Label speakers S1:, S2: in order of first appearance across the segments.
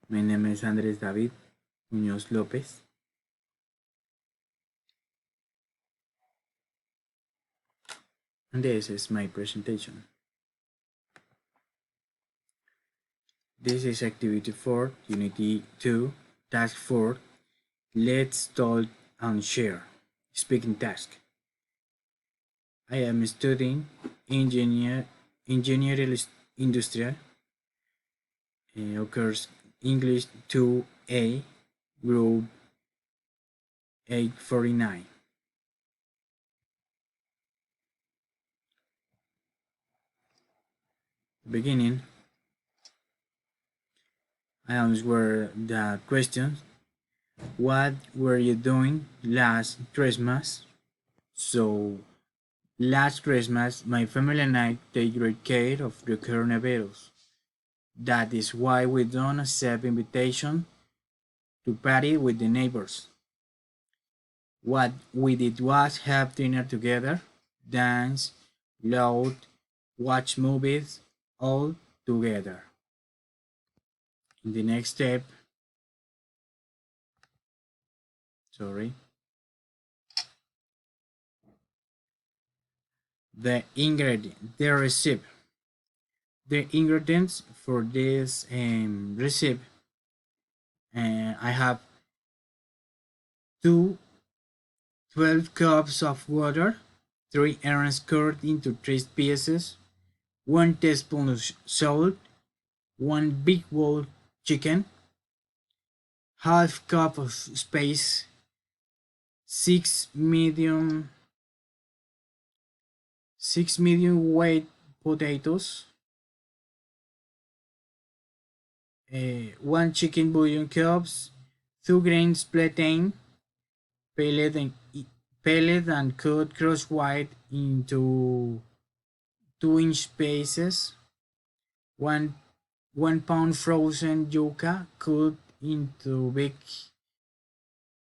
S1: My name is Andres David MUñoZ Lopez. And this is my presentation. This is activity 4, unity 2, task 4. Let's talk and share. Speaking task. I am studying engineering industrial. Occurs English 2A, group 849. Beginning, I answer the question: what were you doing last Christmas? So, last Christmas, my family and I take great care of the coronavirus. That is why we don't accept invitation to party with the neighbors. What we did was have dinner together, dance, loud, watch movies, all together. In the next step, the recipe. The ingredients for this recipe, I have 12 cups of water, 3 onions cut into 3 pieces, 1 teaspoon of salt, 1 big bowl chicken, half cup of spice, 6 medium weight potatoes, 1 chicken bouillon cubes, 2 grains plantain, peeled and cut crosswise into 2-inch pieces, 1 pound frozen yuca cut into big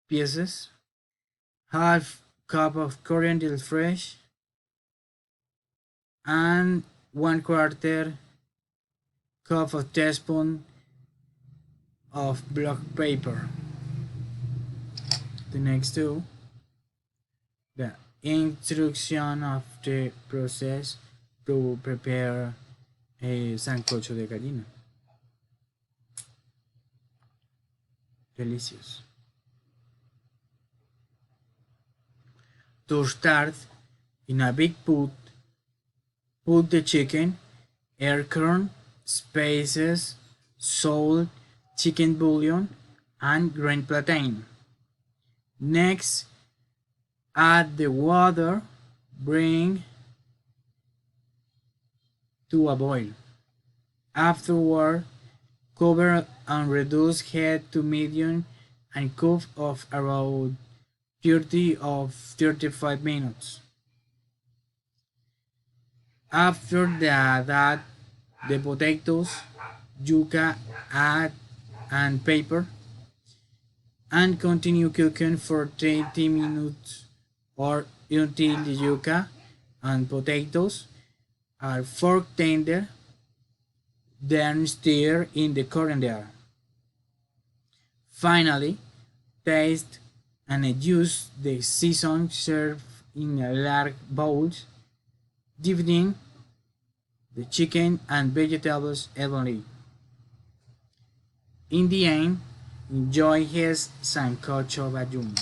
S1: pieces, half cup of coriander fresh, and 1/4 cup of teaspoon of black pepper. The next two, the instruction of the process to prepare a sancocho de gallina. Delicious. To start, in a big pot, put the chicken, acorn, spices, salt, chicken bouillon, and grain plantain. Next, add the water, bring to a boil. Afterward, cover and reduce heat to medium and cook of around 30 of 35 minutes. After that, add the potatoes, yuca, and pepper, and continue cooking for 30 minutes or until the yuca and potatoes are fork tender, then stir in the coriander. Finally, taste and adjust the season. Serve in a large bowl, dividing the chicken and vegetables evenly. In the end, enjoy his sancocho bayuno.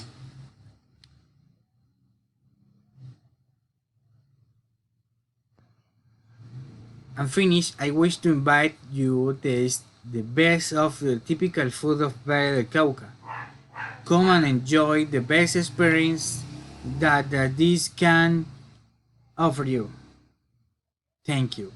S1: And finish, I wish to invite you to taste the best of the typical food of Valle del Cauca. Come and enjoy the best experience that this can offer you. Thank you.